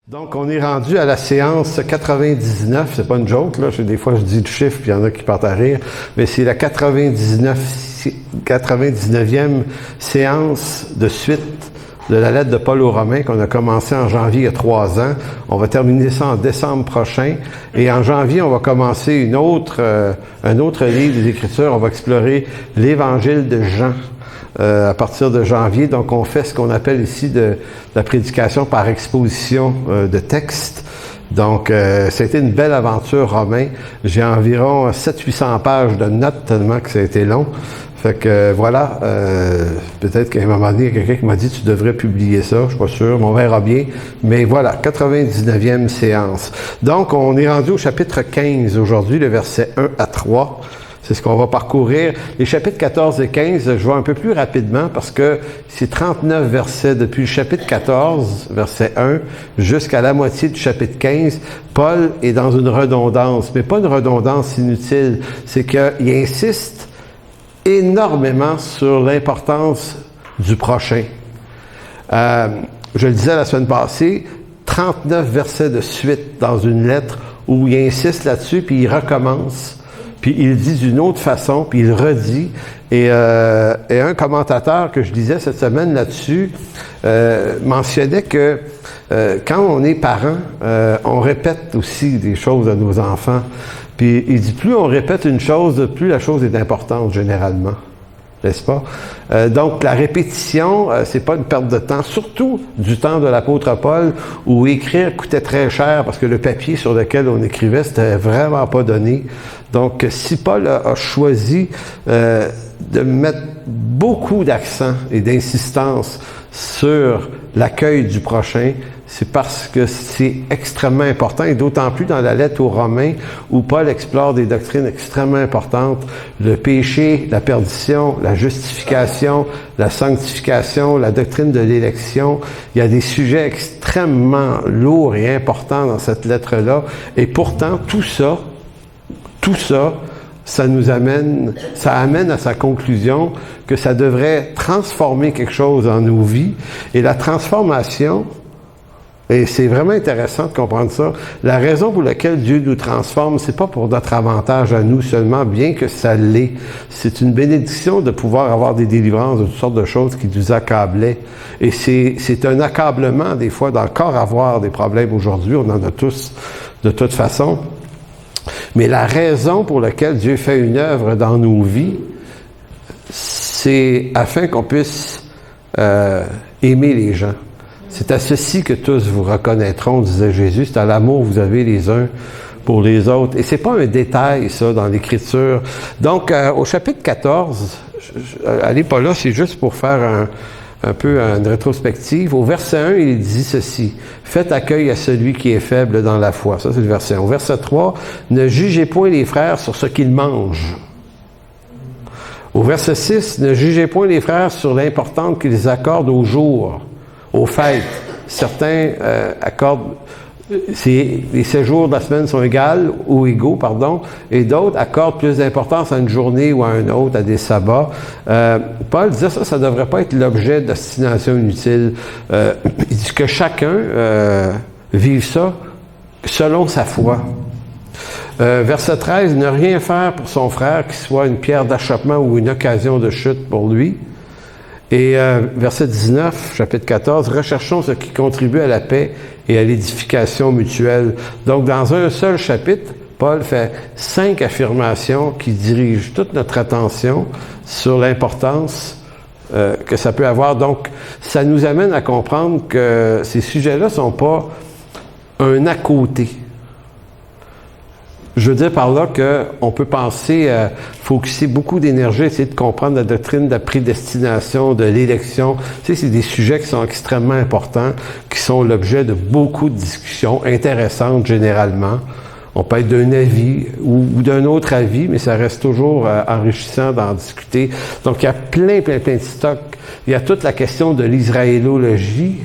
Donc, on est rendu à la séance 99, c'est pas une joke, là, des fois je dis le chiffre, puis il y en a qui partent à rire, mais c'est la 99e séance de suite de la lettre de Paul aux Romains qu'on a commencé en janvier il y a 3 ans. On va terminer ça en décembre prochain, et en janvier, on va commencer un autre livre des Écritures, on va explorer l'Évangile de Jean. À partir de janvier, donc on fait ce qu'on appelle ici de la prédication par exposition de texte. Donc, ça a été une belle aventure, Romain. J'ai environ 700-800 pages de notes, tellement que ça a été long. Fait que voilà, peut-être qu'à un moment donné, il y a quelqu'un qui m'a dit « Tu devrais publier ça », je suis pas sûr, mais on verra bien. Mais voilà, 99e séance. Donc, on est rendu au chapitre 15 aujourd'hui, le verset 1 à 3. C'est ce qu'on va parcourir. Les chapitres 14 et 15, je vais un peu plus rapidement parce que c'est 39 versets depuis le chapitre 14, verset 1, jusqu'à la moitié du chapitre 15. Paul est dans une redondance, mais pas une redondance inutile. C'est qu'il insiste énormément sur l'importance du prochain. Je le disais la semaine passée, 39 versets de suite dans une lettre où il insiste là-dessus, puis il recommence. Puis il dit d'une autre façon, puis il redit. Et un commentateur que je lisais cette semaine là-dessus mentionnait que quand on est parent, on répète aussi des choses à nos enfants. Puis il dit, plus on répète une chose, plus la chose est importante généralement. N'est-ce pas? Donc, la répétition, c'est pas une perte de temps, surtout du temps de l'apôtre Paul, où écrire coûtait très cher parce que le papier sur lequel on écrivait, c'était vraiment pas donné. Donc, si Paul a choisi de mettre beaucoup d'accent et d'insistance sur l'accueil du prochain, c'est parce que c'est extrêmement important, et d'autant plus dans la lettre aux Romains, où Paul explore des doctrines extrêmement importantes, le péché, la perdition, la justification, la sanctification, la doctrine de l'élection. Il y a des sujets extrêmement lourds et importants dans cette lettre-là, et pourtant, tout ça, ça amène à sa conclusion que ça devrait transformer quelque chose dans nos vies, et la transformation, et c'est vraiment intéressant de comprendre ça. La raison pour laquelle Dieu nous transforme, c'est pas pour notre avantage à nous seulement, bien que ça l'est. C'est une bénédiction de pouvoir avoir des délivrances de toutes sortes de choses qui nous accablaient. Et c'est un accablement, des fois, d'encore avoir des problèmes aujourd'hui. On en a tous, de toute façon. Mais la raison pour laquelle Dieu fait une œuvre dans nos vies, c'est afin qu'on puisse aimer les gens. C'est à ceci que tous vous reconnaîtront, disait Jésus. C'est à l'amour que vous avez les uns pour les autres. Et c'est pas un détail, ça, dans l'Écriture. Donc, au chapitre 14, allez pas là, c'est juste pour faire un peu une rétrospective. Au verset 1, il dit ceci. « Faites accueil à celui qui est faible dans la foi. » Ça, c'est le verset 1. Au verset 3, « Ne jugez point les frères sur ce qu'ils mangent. » Au verset 6, « Ne jugez point les frères sur l'importance qu'ils accordent aux jours. » Aux fêtes. Certains accordent, les séjours de la semaine sont égaux, et d'autres accordent plus d'importance à une journée ou à un autre, à des sabbats. Paul disait ça devrait pas être l'objet d'obstination inutile. Il dit que chacun vive ça selon sa foi. Verset 13, ne rien faire pour son frère qui soit une pierre d'achoppement ou une occasion de chute pour lui. Et verset 19, chapitre 14, « Recherchons ce qui contribue à la paix et à l'édification mutuelle. » Donc, dans un seul chapitre, Paul fait 5 affirmations qui dirigent toute notre attention sur l'importance que ça peut avoir. Donc, ça nous amène à comprendre que ces sujets-là sont pas un à côté. Je veux dire par là qu'on peut penser à focusser beaucoup d'énergie, essayer de comprendre la doctrine de la prédestination, de l'élection. Tu sais, c'est des sujets qui sont extrêmement importants, qui sont l'objet de beaucoup de discussions intéressantes généralement. On peut être d'un avis ou d'un autre avis, mais ça reste toujours enrichissant d'en discuter. Donc, il y a plein de stocks. Il y a toute la question de l'israélologie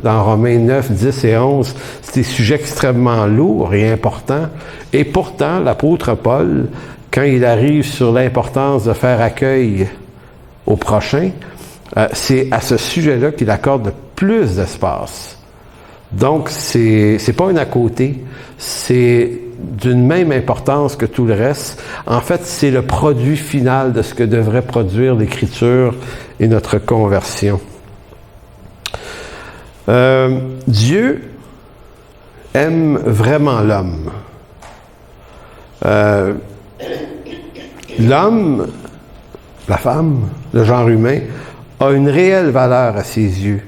dans Romains 9, 10 et 11. C'est des sujets extrêmement lourds et importants. Et pourtant, l'apôtre Paul, quand il arrive sur l'importance de faire accueil au prochain, c'est à ce sujet-là qu'il accorde le plus d'espace Donc, c'est pas un à côté, c'est d'une même importance que tout le reste. En fait, c'est le produit final de ce que devrait produire l'Écriture et notre conversion. Dieu aime vraiment l'homme. L'homme, la femme, le genre humain, a une réelle valeur à ses yeux.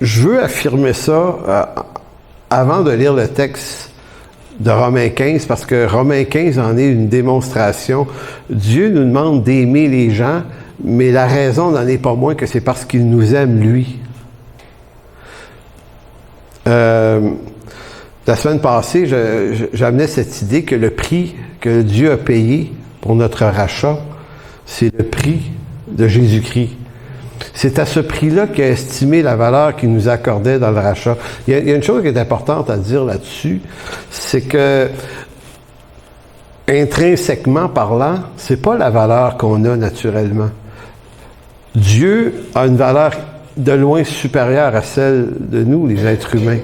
Je veux affirmer ça avant de lire le texte de Romains 15, parce que Romains 15 en est une démonstration. Dieu nous demande d'aimer les gens, mais la raison n'en est pas moins que c'est parce qu'il nous aime, lui. La semaine passée, j'amenais cette idée que le prix que Dieu a payé pour notre rachat, c'est le prix de Jésus-Christ. C'est à ce prix-là qu'il a estimé la valeur qu'il nous accordait dans le rachat. Il y a une chose qui est importante à dire là-dessus, c'est que, intrinsèquement parlant, c'est pas la valeur qu'on a naturellement. Dieu a une valeur de loin supérieure à celle de nous, les êtres humains.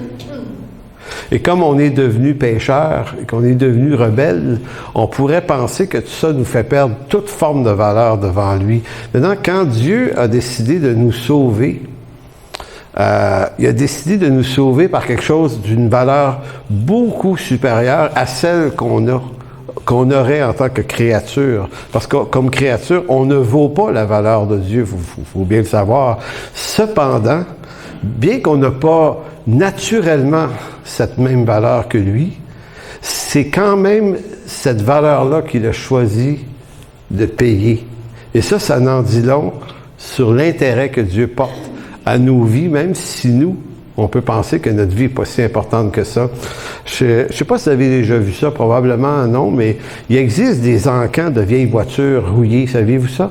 Et comme on est devenu pécheurs et qu'on est devenu rebelles, on pourrait penser que tout ça nous fait perdre toute forme de valeur devant lui. Maintenant, quand Dieu a décidé de nous sauver, il a décidé de nous sauver par quelque chose d'une valeur beaucoup supérieure à celle qu'on aurait en tant que créature. Parce que comme créature, on ne vaut pas la valeur de Dieu, faut bien le savoir. Cependant, bien qu'on n'a pas naturellement cette même valeur que lui, c'est quand même cette valeur-là qu'il a choisi de payer. Et ça en dit long sur l'intérêt que Dieu porte à nos vies, même si nous, on peut penser que notre vie n'est pas si importante que ça. Je ne sais pas si vous avez déjà vu ça, probablement non, mais il existe des encans de vieilles voitures rouillées, saviez-vous ça?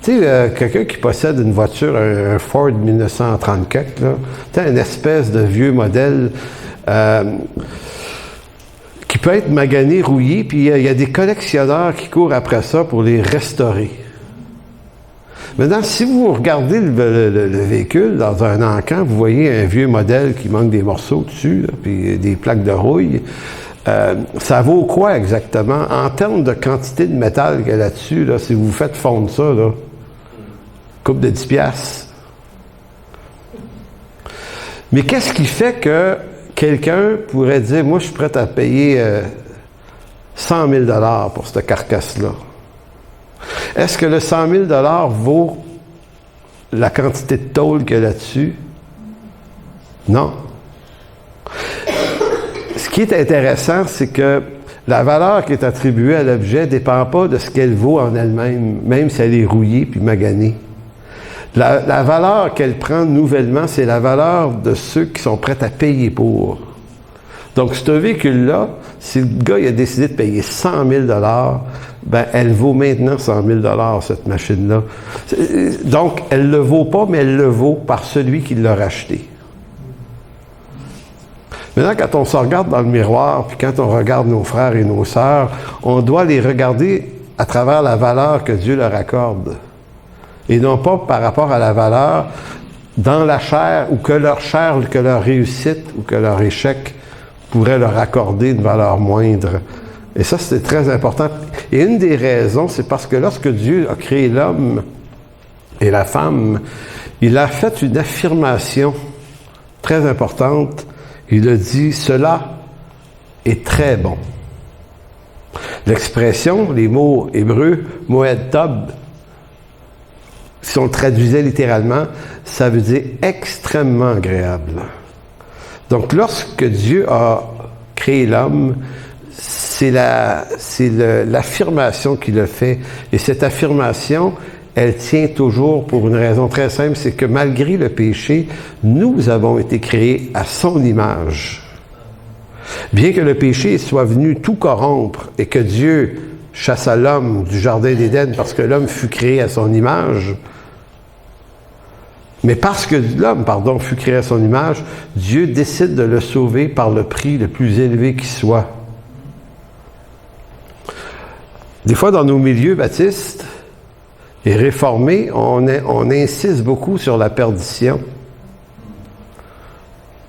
Tu sais, quelqu'un qui possède une voiture, un Ford 1934, là, tu sais, une espèce de vieux modèle qui peut être magané, rouillé, puis il y a des collectionneurs qui courent après ça pour les restaurer. Maintenant, si vous regardez le véhicule dans un encan, vous voyez un vieux modèle qui manque des morceaux dessus, là, puis des plaques de rouille. Ça vaut quoi exactement? En termes de quantité de métal qu'il y a là-dessus, là, si vous faites fondre ça, là, coupe de 10 piastres. Mais qu'est-ce qui fait que quelqu'un pourrait dire, moi, je suis prêt à payer 100 000 $ pour cette carcasse-là? Est-ce que le 100 000 $ vaut la quantité de tôle qu'il y a là-dessus? Non. Ce qui est intéressant, c'est que la valeur qui est attribuée à l'objet ne dépend pas de ce qu'elle vaut en elle-même, même si elle est rouillée puis maganée. La valeur qu'elle prend nouvellement, c'est la valeur de ceux qui sont prêts à payer pour. Donc, ce véhicule-là, si le gars il a décidé de payer 100 000 $, ben, elle vaut maintenant 100 000 $, cette machine-là. Donc, elle ne le vaut pas, mais elle le vaut par celui qui l'a racheté. Maintenant, quand on se regarde dans le miroir, puis quand on regarde nos frères et nos sœurs, on doit les regarder à travers la valeur que Dieu leur accorde. Et non pas par rapport à la valeur dans la chair, ou que leur réussite, ou que leur échec pourrait leur accorder une valeur moindre. Et ça, c'est très important. Et une des raisons, c'est parce que lorsque Dieu a créé l'homme et la femme, il a fait une affirmation très importante. Il a dit, cela est très bon. L'expression, les mots hébreux, moed tov, si on le traduisait littéralement, ça veut dire extrêmement agréable. Donc, lorsque Dieu a créé l'homme, c'est l'affirmation qu'il a fait. Et cette affirmation, elle tient toujours pour une raison très simple, c'est que malgré le péché, nous avons été créés à son image. Bien que le péché soit venu tout corrompre et que Dieu chassa l'homme du jardin d'Éden parce que l'homme fut créé à son image, mais parce que l'homme, fut créé à son image, Dieu décide de le sauver par le prix le plus élevé qui soit. Des fois, dans nos milieux baptistes et réformés, on insiste beaucoup sur la perdition.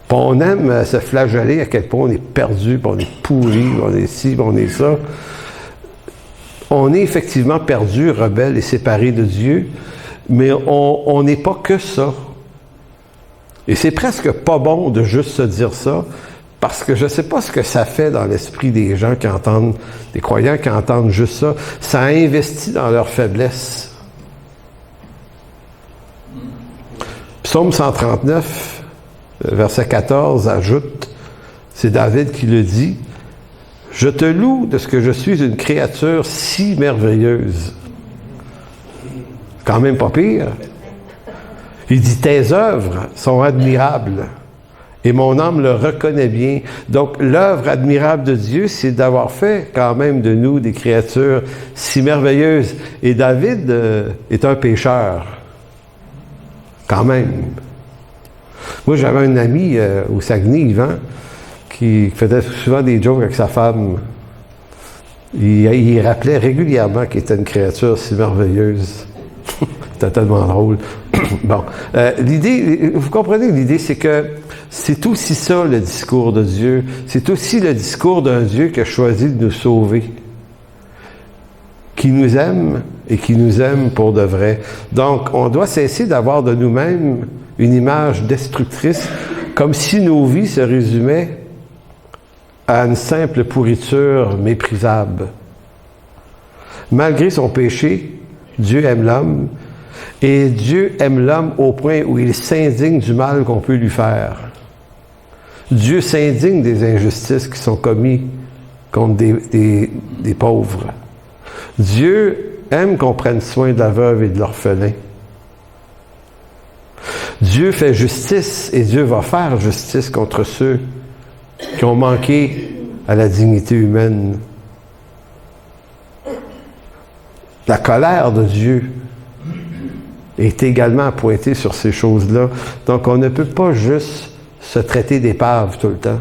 Puis on aime se flageller à quel point on est perdu, puis on est pourri, puis on est ci, puis on est ça. On est effectivement perdu, rebelle et séparé de Dieu, mais on n'est pas que ça. Et c'est presque pas bon de juste se dire ça, parce que je ne sais pas ce que ça fait dans l'esprit des gens qui entendent, des croyants qui entendent juste ça. Ça investit dans leur faiblesse. Psaume 139, verset 14, ajoute, c'est David qui le dit, « Je te loue de ce que je suis une créature si merveilleuse. » Quand même pas pire. Il dit, « Tes œuvres sont admirables. » Et mon âme le reconnaît bien. Donc, l'œuvre admirable de Dieu, c'est d'avoir fait quand même de nous des créatures si merveilleuses. Et David est un pécheur. Quand même. Moi, j'avais un ami au Saguenay, Yvan, qui faisait souvent des jokes avec sa femme. Il rappelait régulièrement qu'il était une créature si merveilleuse. C'était tellement drôle. Bon. L'idée, vous comprenez, l'idée, c'est que c'est aussi ça, le discours de Dieu. C'est aussi le discours d'un Dieu qui a choisi de nous sauver. Qui nous aime et qui nous aime pour de vrai. Donc, on doit cesser d'avoir de nous-mêmes une image destructrice, comme si nos vies se résumaient à une simple pourriture méprisable. Malgré son péché, Dieu aime l'homme, et Dieu aime l'homme au point où il s'indigne du mal qu'on peut lui faire. Dieu s'indigne des injustices qui sont commises contre des pauvres. Dieu aime qu'on prenne soin de la veuve et de l'orphelin. Dieu fait justice et Dieu va faire justice contre ceux qui ont manqué à la dignité humaine. La colère de Dieu est également pointée sur ces choses-là. Donc, on ne peut pas juste se traiter d'épave tout le temps.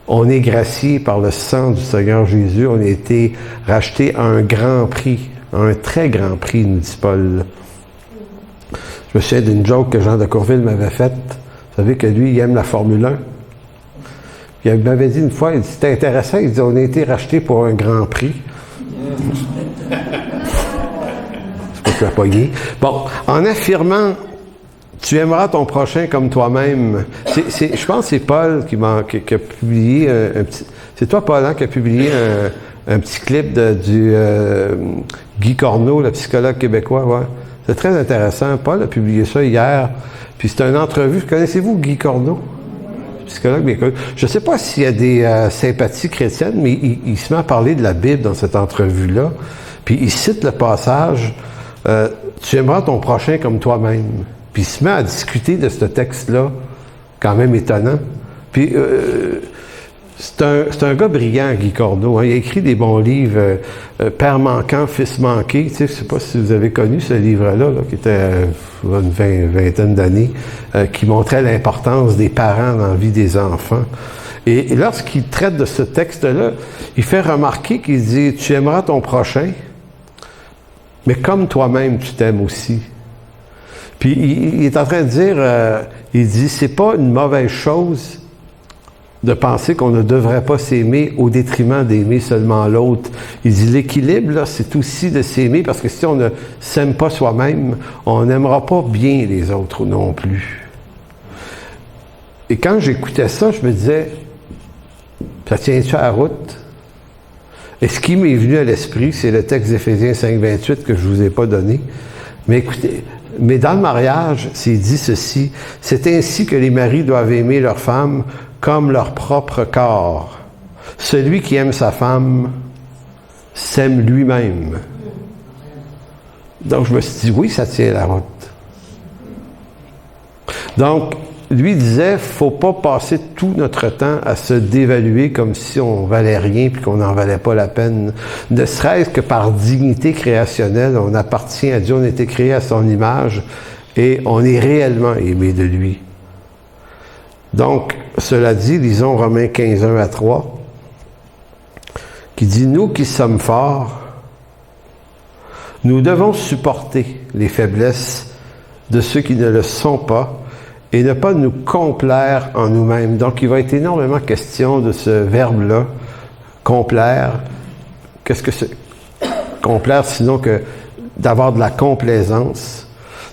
On est gracié par le sang du Seigneur Jésus. On a été racheté à un grand prix, à un très grand prix, nous dit Paul. Je me souviens d'une joke que Jean de Courville m'avait faite. Vous savez que lui, il aime la Formule 1. Puis il m'avait dit une fois, il dit, c'était intéressant, il dit, on a été racheté pour un grand prix. C'est pas que tu l'as pogné. Bon, en affirmant tu aimeras ton prochain comme toi-même. Je pense que c'est Paul qui a publié un petit... C'est toi, Paul, hein, qui a publié un petit clip du Guy Corneau, le psychologue québécois. Ouais. C'est très intéressant. Paul a publié ça hier. Puis c'est une entrevue. Connaissez-vous Guy Corneau? Psychologue bien connu. Je ne sais pas s'il y a des sympathies chrétiennes, mais il se met à parler de la Bible dans cette entrevue-là. Puis il cite le passage « Tu aimeras ton prochain comme toi-même ». Puis il se met à discuter de ce texte-là, quand même étonnant. Puis c'est un gars brillant, Guy Corneau. Hein. Il a écrit des bons livres, Père manquant, Fils manqué. Tu sais, je ne sais pas si vous avez connu ce livre-là, là, qui était une vingtaine d'années, qui montrait l'importance des parents dans la vie des enfants. Et lorsqu'il traite de ce texte-là, il fait remarquer qu'il dit « Tu aimeras ton prochain, mais comme toi-même, tu t'aimes aussi. » Puis il est en train de dire, il dit, c'est pas une mauvaise chose de penser qu'on ne devrait pas s'aimer au détriment d'aimer seulement l'autre. Il dit, l'équilibre, là, c'est aussi de s'aimer, parce que si on ne s'aime pas soi-même, on n'aimera pas bien les autres non plus. Et quand j'écoutais ça, je me disais, ça tient-tu à la route? Et ce qui m'est venu à l'esprit, c'est le texte d'Éphésiens 5.28 que je vous ai pas donné. Mais écoutez, mais dans le mariage, c'est dit ceci, c'est ainsi que les maris doivent aimer leur femme comme leur propre corps. Celui qui aime sa femme s'aime lui-même. Donc je me suis dit, oui, ça tient la route. Donc, lui disait, faut pas passer tout notre temps à se dévaluer comme si on valait rien puis qu'on n'en valait pas la peine. Ne serait-ce que par dignité créationnelle, on appartient à Dieu, on a été créé à son image et on est réellement aimé de lui. Donc, cela dit, lisons Romains 15, 1-3, qui dit, nous qui sommes forts, nous devons supporter les faiblesses de ceux qui ne le sont pas, et ne pas nous complaire en nous-mêmes. Donc, il va être énormément question de ce verbe-là, complaire. Qu'est-ce que c'est? Complaire, sinon que d'avoir de la complaisance.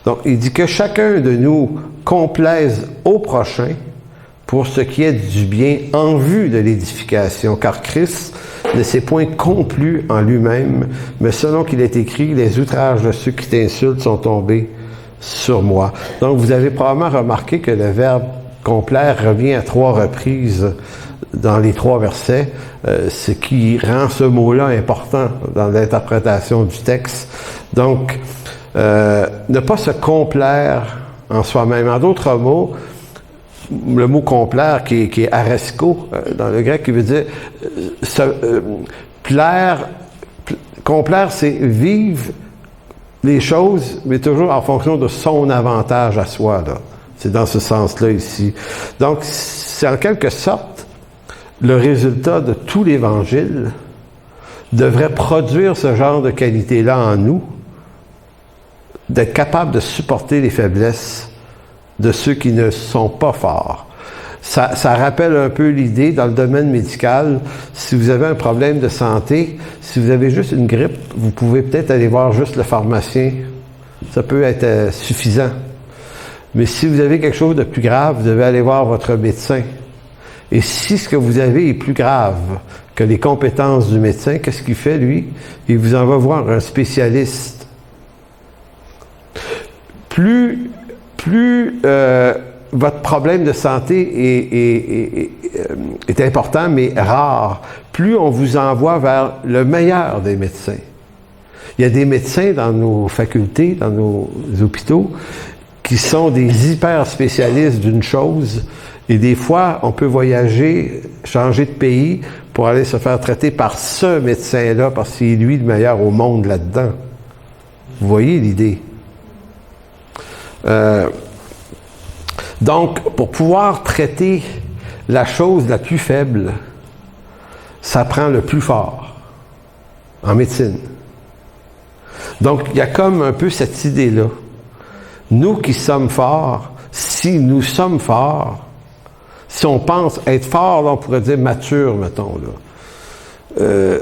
Donc, il dit que chacun de nous complaise au prochain pour ce qui est du bien en vue de l'édification, car Christ ne s'est point complu en lui-même, mais selon qu'il est écrit, les outrages de ceux qui t'insultent sont tombés sur moi. Donc, vous avez probablement remarqué que le verbe complaire revient à 3 reprises dans les 3 versets, ce qui rend ce mot-là important dans l'interprétation du texte. Donc, ne pas se complaire en soi-même. En d'autres mots, le mot complaire qui est aresko dans le grec, qui veut dire complaire, c'est vivre les choses, mais toujours en fonction de son avantage à soi, là. C'est dans ce sens-là ici. Donc, c'est en quelque sorte le résultat de tout l'Évangile devrait produire ce genre de qualité-là en nous, d'être capable de supporter les faiblesses de ceux qui ne sont pas forts. Ça rappelle un peu l'idée dans le domaine médical, si vous avez un problème de santé, si vous avez juste une grippe, vous pouvez peut-être aller voir juste le pharmacien. Ça peut être suffisant. Mais si vous avez quelque chose de plus grave, vous devez aller voir votre médecin. Et si ce que vous avez est plus grave que les compétences du médecin, qu'est-ce qu'il fait, lui? Il vous en va voir un spécialiste. Plus votre problème de santé est important, mais rare, plus on vous envoie vers le meilleur des médecins. Il y a des médecins dans nos facultés, dans nos hôpitaux, qui sont des hyper spécialistes d'une chose, et des fois, on peut voyager, changer de pays pour aller se faire traiter par ce médecin-là, parce que c'est lui le meilleur au monde là-dedans. Vous voyez l'idée? Donc, pour pouvoir traiter la chose la plus faible, ça prend le plus fort en médecine. Donc, il y a comme un peu cette idée-là. Nous qui sommes forts, si nous sommes forts, si on pense être fort, là, on pourrait dire mature, mettons, là.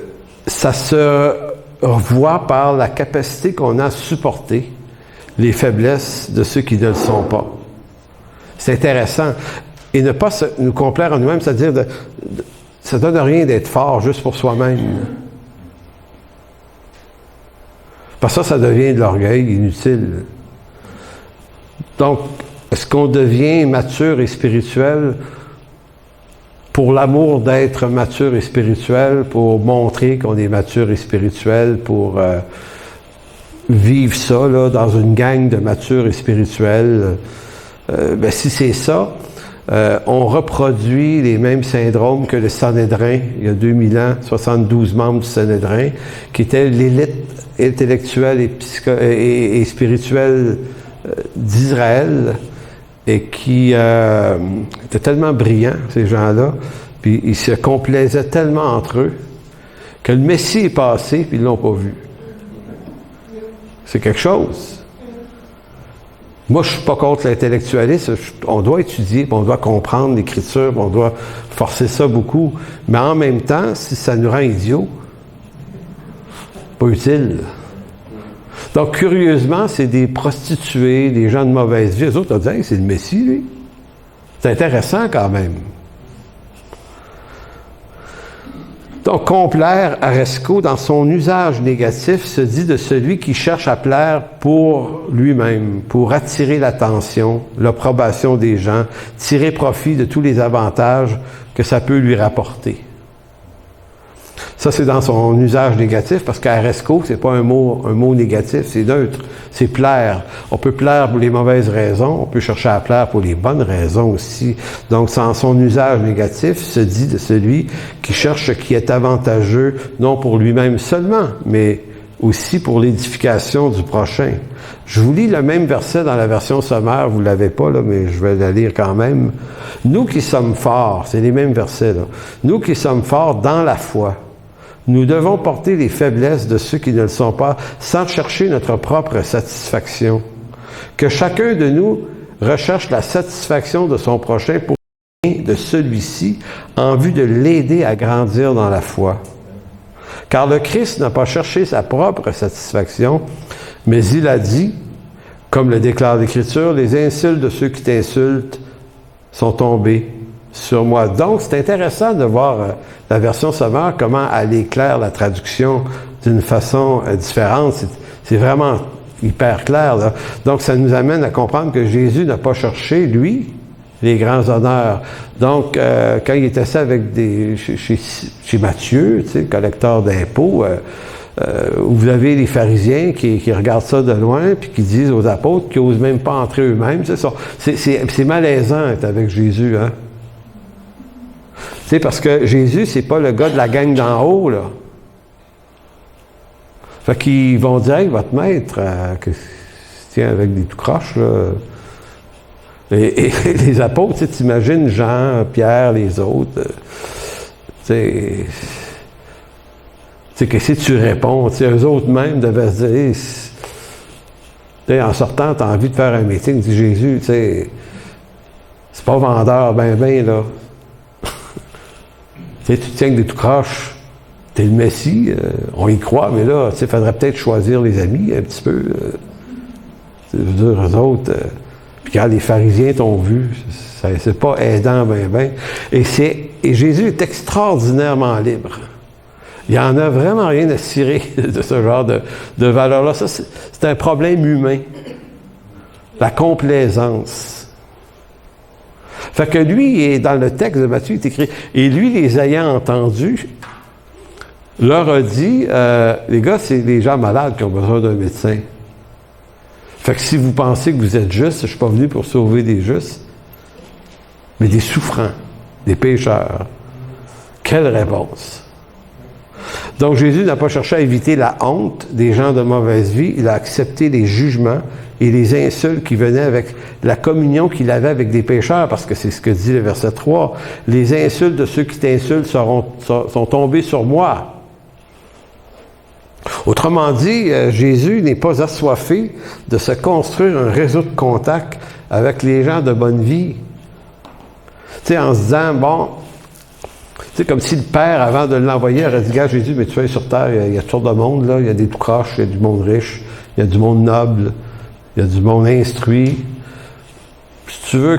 Ça se voit par la capacité qu'on a à supporter les faiblesses de ceux qui ne le sont pas. C'est intéressant. Et ne pas nous complaire en nous-mêmes, c'est-à-dire ça ne donne rien d'être fort juste pour soi-même. Parce que ça devient de l'orgueil inutile. Donc, est-ce qu'on devient mature et spirituel pour l'amour d'être mature et spirituel, pour montrer qu'on est mature et spirituel, pour vivre ça là, dans une gang de matures et spirituels? Ben, si c'est ça, on reproduit les mêmes syndromes que le Sanhédrin, il y a 2000 ans, 72 membres du Sanhédrin, qui étaient l'élite intellectuelle et spirituelle d'Israël, et qui étaient tellement brillants, ces gens-là, puis ils se complaisaient tellement entre eux, que le Messie est passé, puis ils ne l'ont pas vu. C'est quelque chose. Moi, je suis pas contre l'intellectualisme. On doit étudier, on doit comprendre l'Écriture, on doit forcer ça beaucoup. Mais en même temps, si ça nous rend idiots, pas utile. Donc, curieusement, c'est des prostituées, des gens de mauvaise vie. Eux autres, on dit, hey, c'est le Messie, lui. C'est intéressant quand même. Donc, complaire, aresko, dans son usage négatif, se dit de celui qui cherche à plaire pour lui-même, pour attirer l'attention, l'approbation des gens, tirer profit de tous les avantages que ça peut lui rapporter. Ça, c'est dans son usage négatif, parce qu'aresko, c'est pas un mot négatif, c'est neutre, c'est plaire. On peut plaire pour les mauvaises raisons, on peut chercher à plaire pour les bonnes raisons aussi. Donc, dans son usage négatif, se dit de celui qui cherche ce qui est avantageux, non pour lui-même seulement, mais aussi pour l'édification du prochain. Je vous lis le même verset dans la version sommaire, vous l'avez pas, là, mais je vais la lire quand même. Nous qui sommes forts, c'est les mêmes versets, là. Nous qui sommes forts dans la foi, nous devons porter les faiblesses de ceux qui ne le sont pas, sans chercher notre propre satisfaction. Que chacun de nous recherche la satisfaction de son prochain pour le bien de celui-ci en vue de l'aider à grandir dans la foi. Car le Christ n'a pas cherché sa propre satisfaction, mais il a dit, comme le déclare l'Écriture, « Les insultes de ceux qui t'insultent sont tombés sur moi. » Donc, c'est intéressant de voir la version sommaire, comment elle éclaire la traduction d'une façon différente. C'est vraiment hyper clair, là. Donc, ça nous amène à comprendre que Jésus n'a pas cherché, lui, les grands honneurs. Donc, quand il était assis avec chez Matthieu, tu sais, collecteur d'impôts, où vous avez les pharisiens qui regardent ça de loin, puis qui disent aux apôtres qu'ils n'osent même pas entrer eux-mêmes. C'est malaisant d'être avec Jésus, hein? Tu sais, parce que Jésus, c'est pas le gars de la gang d'en haut, là. Fait qu'ils vont dire, hey, votre maître, que tient avec des tout croches, là. Et les apôtres, tu sais, t'imagines Jean, Pierre, les autres, tu sais, qu'est-ce que tu réponds? Tu sais, eux autres même devaient se dire, tu sais, en sortant, tu as envie de faire un meeting, dit Jésus, tu sais, c'est pas vendeur, ben, là. Tu sais, tu tiens que des tout croches, t'es le Messie, on y croit, mais là, tu sais, faudrait peut-être choisir les amis un petit peu. Je veux dire, eux autres, puis quand les pharisiens t'ont vu, c'est pas aidant, ben. Et Jésus est extraordinairement libre. Il n'y en a vraiment rien à cirer de ce genre de valeur-là. Ça, c'est un problème humain. La complaisance. Fait que lui, dans le texte de Matthieu, il est écrit, et lui, les ayant entendus, leur a dit, les gars, c'est les gens malades qui ont besoin d'un médecin. Fait que si vous pensez que vous êtes juste, je ne suis pas venu pour sauver des justes, mais des souffrants, des pécheurs. Quelle réponse! Donc Jésus n'a pas cherché à éviter la honte des gens de mauvaise vie, il a accepté les jugements et les insultes qui venaient avec la communion qu'il avait avec des pécheurs, parce que c'est ce que dit le verset 3. « Les insultes de ceux qui t'insultent sont tombées sur moi. » Autrement dit, Jésus n'est pas assoiffé de se construire un réseau de contacts avec les gens de bonne vie. Tu sais, en se disant, bon, tu sais, comme si le Père, avant de l'envoyer, aurait dit, regarde Jésus, mais tu es sur terre, il y a toutes sortes de monde, là, il y a des tout croches, il y a du monde riche, il y a du monde noble, il y a du monde instruit. Si tu veux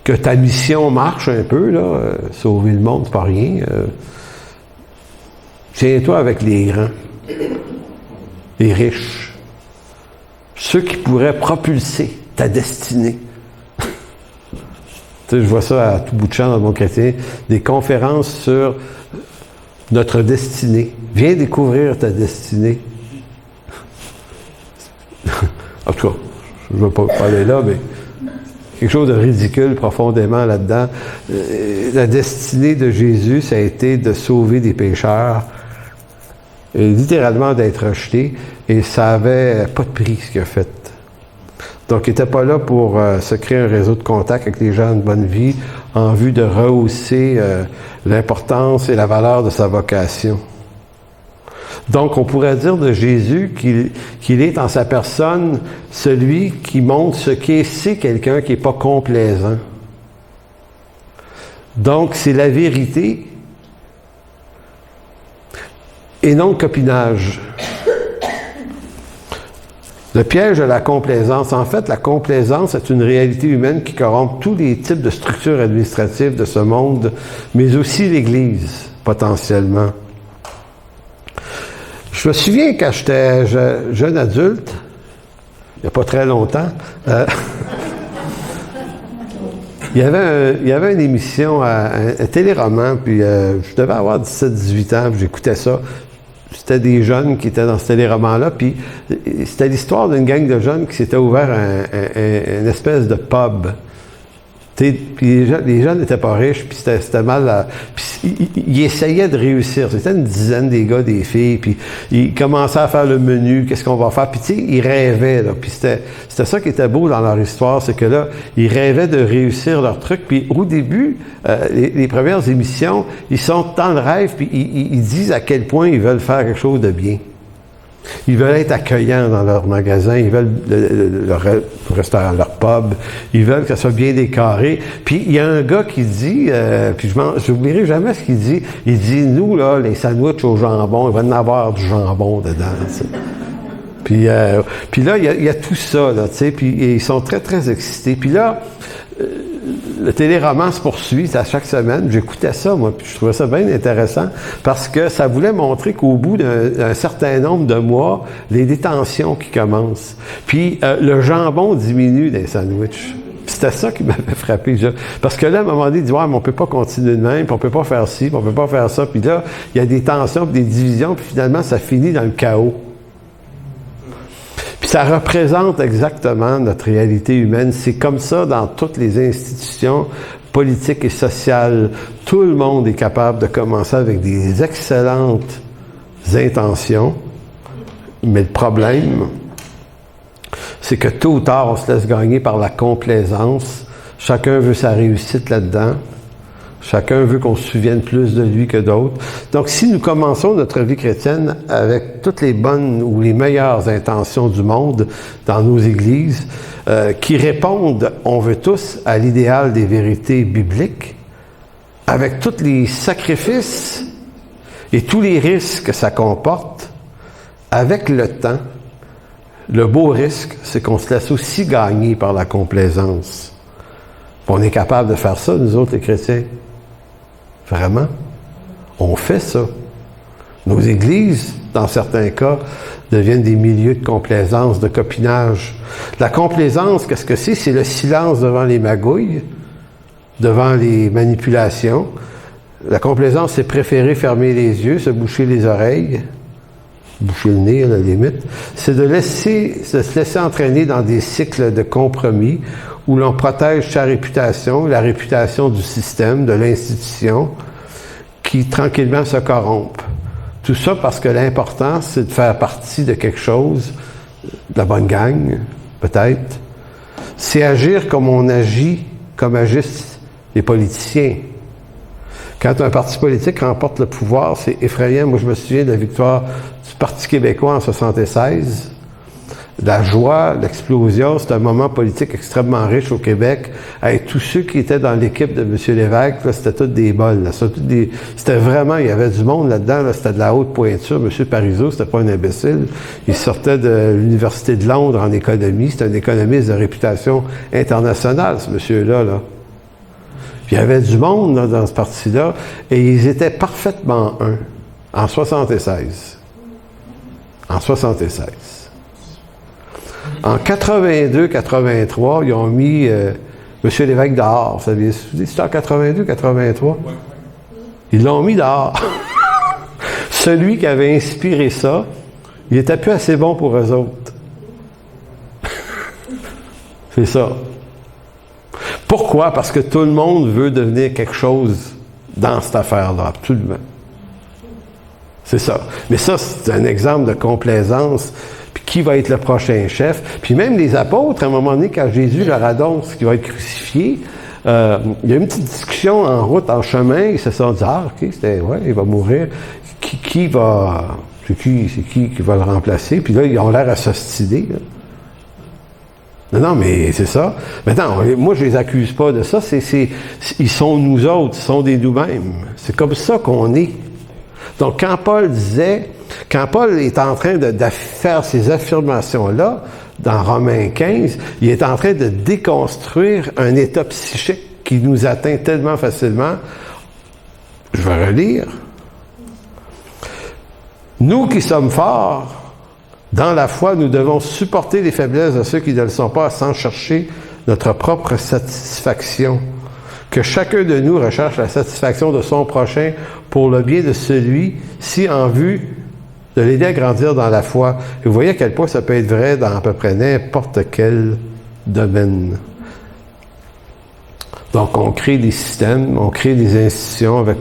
que ta mission marche un peu, là, sauver le monde, c'est pas rien, tiens-toi avec les grands, les riches, ceux qui pourraient propulser ta destinée. Tu sais, je vois ça à tout bout de champ dans mon quartier, des conférences sur notre destinée. Viens découvrir ta destinée. En tout cas, je ne veux pas parler là, mais quelque chose de ridicule profondément là-dedans. La destinée de Jésus, ça a été de sauver des pécheurs, et littéralement d'être rejeté, et ça avait pas de prix ce qu'il a fait. Donc, il n'était pas là pour se créer un réseau de contacts avec les gens de bonne vie en vue de rehausser l'importance et la valeur de sa vocation. Donc, on pourrait dire de Jésus qu'il est en sa personne celui qui montre ce qu'est, c'est quelqu'un qui n'est pas complaisant. Donc, c'est la vérité et non le copinage. Le piège de la complaisance. En fait, la complaisance est une réalité humaine qui corrompt tous les types de structures administratives de ce monde, mais aussi l'Église, potentiellement. Je me souviens quand j'étais jeune adulte, il n'y a pas très longtemps, il y avait une émission, un téléroman, puis je devais avoir 17-18 ans, puis j'écoutais ça. C'était des jeunes qui étaient dans ce téléroman-là, puis c'était l'histoire d'une gang de jeunes qui s'était ouvert une espèce de pub. Puis les gens n'étaient pas riches, puis c'était mal. Puis ils essayaient de réussir. C'était une dizaine des gars, des filles, puis ils commençaient à faire le menu, qu'est-ce qu'on va faire. Puis tu sais, ils rêvaient, là. Puis c'était ça qui était beau dans leur histoire, c'est que là, ils rêvaient de réussir leur truc. Puis au début, les premières émissions, ils sont dans le rêve, puis ils disent à quel point ils veulent faire quelque chose de bien. Ils veulent être accueillants dans leur magasin, ils veulent leur restaurant, leur pub, ils veulent que ça soit bien décoré. Puis il y a un gars qui dit, puis je n'oublierai jamais ce qu'il dit, il dit, nous, là, les sandwichs au jambon, il va y en avoir du jambon dedans, tu sais. Puis là, il y a tout ça, là, tu sais, puis ils sont très, très excités. Puis là, le téléroman se poursuit à chaque semaine. J'écoutais ça, moi, puis je trouvais ça bien intéressant parce que ça voulait montrer qu'au bout d'un certain nombre de mois, les détentions qui commencent. Puis le jambon diminue dans les sandwichs. Puis c'était ça qui m'avait frappé. Parce que là, à un moment donné, il dit « Ouais, mais on peut pas continuer de même, puis on peut pas faire ci, puis on peut pas faire ça. » Puis là, il y a des tensions, puis des divisions, puis finalement, ça finit dans le chaos. Puis ça représente exactement notre réalité humaine. C'est comme ça dans toutes les institutions politiques et sociales. Tout le monde est capable de commencer avec des excellentes intentions. Mais le problème, c'est que tôt ou tard, on se laisse gagner par la complaisance. Chacun veut sa réussite là-dedans. Chacun veut qu'on se souvienne plus de lui que d'autres. Donc, si nous commençons notre vie chrétienne avec toutes les bonnes ou les meilleures intentions du monde dans nos églises, qui répondent, on veut tous, à l'idéal des vérités bibliques, avec tous les sacrifices et tous les risques que ça comporte, avec le temps, le beau risque, c'est qu'on se laisse aussi gagner par la complaisance. On est capable de faire ça, nous autres, les chrétiens. Vraiment. On fait ça. Nos églises, dans certains cas, deviennent des milieux de complaisance, de copinage. La complaisance, qu'est-ce que c'est? C'est le silence devant les magouilles, devant les manipulations. La complaisance, c'est préférer fermer les yeux, se boucher les oreilles, boucher le nez à la limite. C'est de se laisser entraîner dans des cycles de compromis où l'on protège sa réputation, la réputation du système, de l'institution, qui tranquillement se corrompt. Tout ça parce que l'important, c'est de faire partie de quelque chose, de la bonne gang, peut-être. C'est agir comme on agit, comme agissent les politiciens. Quand un parti politique remporte le pouvoir, c'est effrayant. Moi, je me souviens de la victoire du Parti québécois en 1976. La joie, l'explosion, c'est un moment politique extrêmement riche au Québec. Avec tous ceux qui étaient dans l'équipe de M. Lévesque, là, c'était tous des bols. Là. C'était vraiment, il y avait du monde là-dedans, là, c'était de la haute pointure. M. Parizeau, c'était pas un imbécile. Il sortait de l'Université de Londres en économie. C'était un économiste de réputation internationale, ce monsieur-là. Là. Puis il y avait du monde là, dans ce parti-là, et ils étaient parfaitement un, en 76. En 76. En 82-83, ils ont mis M. Lévesque dehors. Vous savez, c'était en 82-83? Ils l'ont mis dehors. Celui qui avait inspiré ça, il était plus assez bon pour eux autres. C'est ça. Pourquoi? Parce que tout le monde veut devenir quelque chose dans cette affaire-là, absolument. C'est ça. Mais ça, c'est un exemple de complaisance. Puis qui va être le prochain chef? Puis même les apôtres, à un moment donné, quand Jésus leur annonce qu'il va être crucifié, il y a une petite discussion en route, en chemin. Ils se sont dit, OK, il va mourir. Qui va... C'est qui va le remplacer? Puis là, ils ont l'air à s'ostiner, là. Non, mais c'est ça. Maintenant, moi, je les accuse pas de ça. Ils sont nous autres, ils sont des nous-mêmes. C'est comme ça qu'on est. Donc, quand Paul est en train de faire ces affirmations-là, dans Romains 15, il est en train de déconstruire un état psychique qui nous atteint tellement facilement. Je vais relire. Nous qui sommes forts, dans la foi, nous devons supporter les faiblesses de ceux qui ne le sont pas sans chercher notre propre satisfaction. Que chacun de nous recherche la satisfaction de son prochain pour le bien de celui-ci en vue de l'aider à grandir dans la foi. Et vous voyez à quel point ça peut être vrai dans à peu près n'importe quel domaine. Donc, on crée des systèmes, on crée des institutions avec...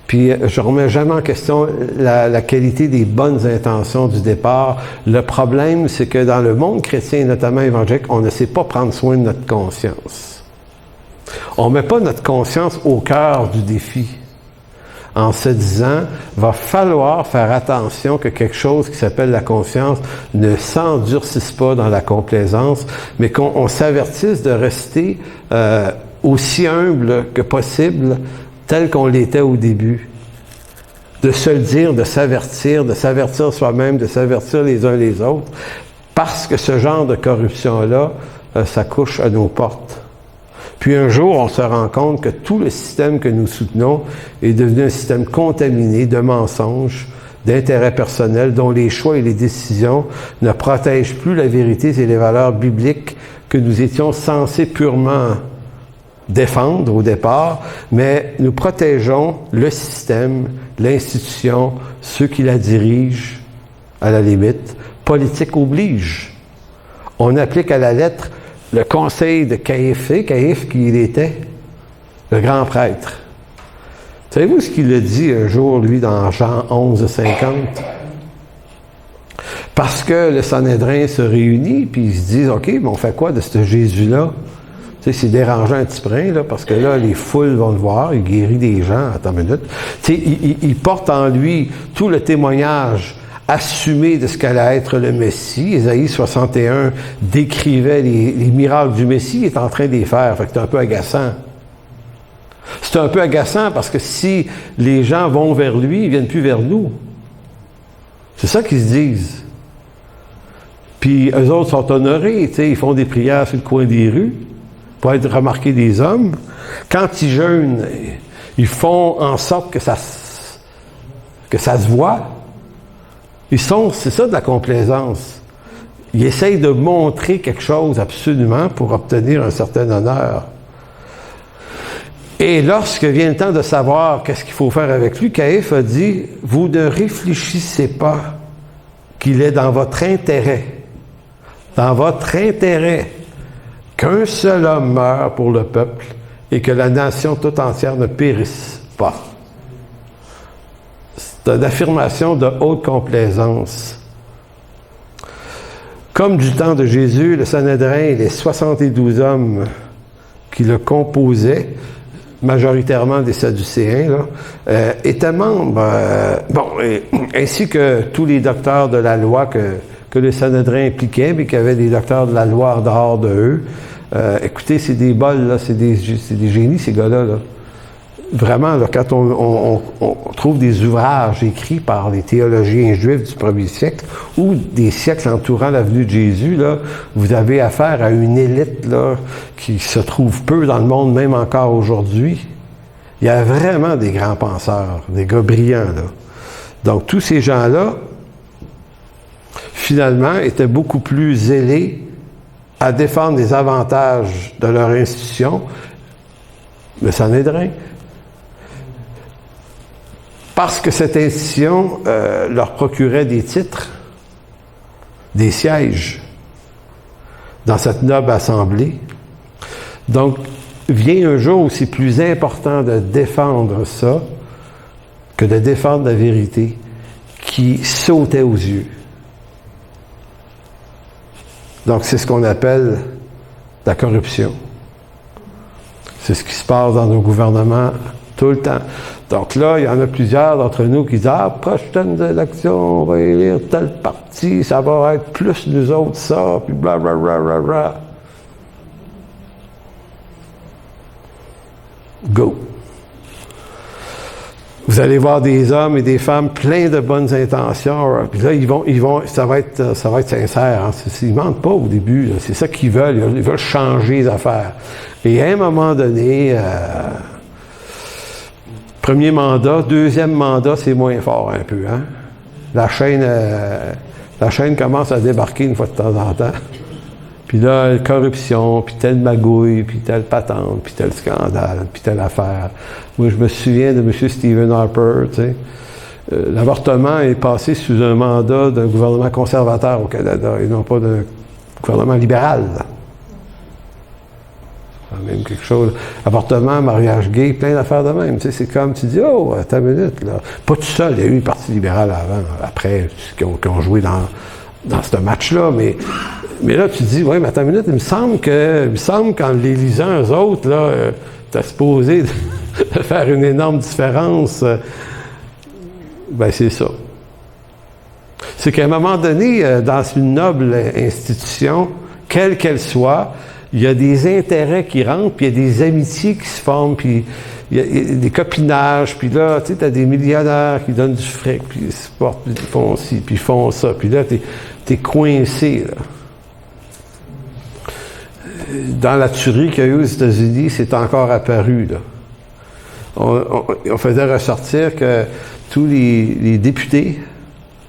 Puis, je ne remets jamais en question la qualité des bonnes intentions du départ. Le problème, c'est que dans le monde chrétien, notamment évangélique, on ne sait pas prendre soin de notre conscience. On ne met pas notre conscience au cœur du défi. en se disant, va falloir faire attention que quelque chose qui s'appelle la conscience ne s'endurcisse pas dans la complaisance, mais qu'on s'avertisse de rester aussi humble que possible, tel qu'on l'était au début. De se le dire, de s'avertir soi-même, de s'avertir les uns les autres, parce que ce genre de corruption-là, ça couche à nos portes. Puis un jour, on se rend compte que tout le système que nous soutenons est devenu un système contaminé de mensonges, d'intérêts personnels, dont les choix et les décisions ne protègent plus la vérité et les valeurs bibliques que nous étions censés purement défendre au départ, mais nous protégeons le système, l'institution, ceux qui la dirigent, à la limite. Politique oblige. On applique à la lettre le conseil de Caïphe qui il était, le grand prêtre. Savez-vous ce qu'il a dit un jour, lui, dans Jean 11, 50? Parce que le Sanhédrin se réunit, puis ils se disent, OK, mais on fait quoi de ce Jésus-là? Tu sais, c'est dérangeant un petit brin, là, parce que là, les foules vont le voir, il guérit des gens, attends une minute. Tu sais, il porte en lui tout le témoignage assumé de ce qu'allait être le Messie. Ésaïe 61 décrivait les miracles du Messie, il est en train de les faire, fait que c'est un peu agaçant. C'est un peu agaçant parce que si les gens vont vers lui, ils viennent plus vers nous. C'est ça qu'ils se disent. Puis eux autres sont honorés, tu sais, ils font des prières sur le coin des rues pour être remarqués des hommes. Quand ils jeûnent, ils font en sorte que ça se voit. C'est ça de la complaisance. Ils essayent de montrer quelque chose absolument pour obtenir un certain honneur. Et lorsque vient le temps de savoir qu'est-ce qu'il faut faire avec lui, Caïphe a dit, vous ne réfléchissez pas qu'il est dans votre intérêt, qu'un seul homme meure pour le peuple et que la nation tout entière ne périsse pas. C'est une affirmation de haute complaisance. Comme du temps de Jésus, le Sanhédrin et les 72 hommes qui le composaient, majoritairement des Sadducéens, là, étaient membres, ainsi que tous les docteurs de la loi que le Sanhédrin impliquait, mais qu'il y avait des docteurs de la loi en dehors de eux. Écoutez, c'est des bols, là, c'est des génies, ces gars-là, là. Vraiment, là, quand on trouve des ouvrages écrits par les théologiens juifs du premier siècle ou des siècles entourant la venue de Jésus, là, vous avez affaire à une élite là, qui se trouve peu dans le monde, même encore aujourd'hui. Il y a vraiment des grands penseurs, des gars brillants. Là. Donc, tous ces gens-là, finalement, étaient beaucoup plus zélés à défendre les avantages de leur institution, le Sanhédrin, parce que cette institution leur procurait des titres, des sièges dans cette noble assemblée. Donc, vient un jour où c'est plus important de défendre ça que de défendre la vérité qui sautait aux yeux. Donc, c'est ce qu'on appelle la corruption. C'est ce qui se passe dans nos gouvernements tout le temps. Donc là, il y en a plusieurs d'entre nous qui disent « Ah, prochaine élection, on va élire tel parti, ça va être plus nous autres ça, puis blablabla. » Go! Vous allez voir des hommes et des femmes pleins de bonnes intentions. Puis là, ils vont, ça va être sincère. Hein. Ils mentent pas au début. Là. C'est ça qu'ils veulent. Ils veulent changer les affaires. Et à un moment donné, premier mandat, deuxième mandat, c'est moins fort un peu. Hein. La chaîne commence à débarquer une fois de temps en temps. Puis là, corruption, puis telle magouille, puis telle patente, puis tel scandale, puis telle affaire. Moi, je me souviens de M. Stephen Harper, tu sais. L'avortement est passé sous un mandat d'un gouvernement conservateur au Canada, et non pas d'un gouvernement libéral. C'est quand même quelque chose. Avortement, mariage gay, plein d'affaires de même. Tu sais, c'est comme, tu dis, oh, attends une minute, là. Pas tout seul, il y a eu le Parti libéral avant, après, qui ont joué dans ce match-là, mais là, tu te dis, oui, mais attends une minute, il me semble qu'en les lisant, eux autres, là, t'as supposé de faire une énorme différence Ben, c'est ça. C'est qu'à un moment donné, dans une noble institution, quelle qu'elle soit, il y a des intérêts qui rentrent, puis il y a des amitiés qui se forment, puis il y a des copinages, puis là, tu sais, tu as des millionnaires qui donnent du fric, puis ils se portent, puis ils font ci, puis ils font ça, puis là, t'es coincé, là. Dans la tuerie qu'il y a eu aux États-Unis, c'est encore apparu, là. On faisait ressortir que tous les députés,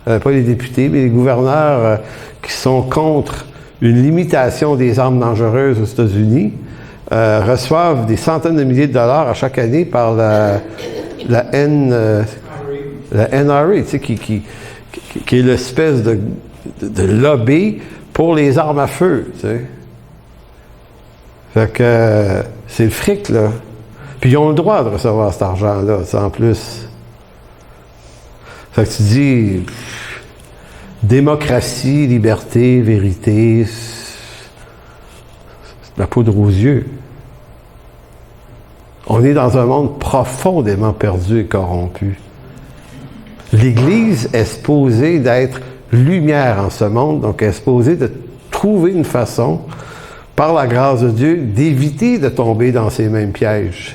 pas les députés, mais les gouverneurs qui sont contre une limitation des armes dangereuses aux États-Unis, reçoivent des centaines de milliers de dollars à chaque année par la NRA, tu sais, qui est l'espèce de lobby pour les armes à feu, tu sais. Fait que c'est le fric, là. Puis ils ont le droit de recevoir cet argent-là, en plus. Fait que tu dis démocratie, liberté, vérité, c'est de la poudre aux yeux. On est dans un monde profondément perdu et corrompu. L'Église est supposée d'être lumière en ce monde, donc elle est supposée de trouver une façon, par la grâce de Dieu, d'éviter de tomber dans ces mêmes pièges.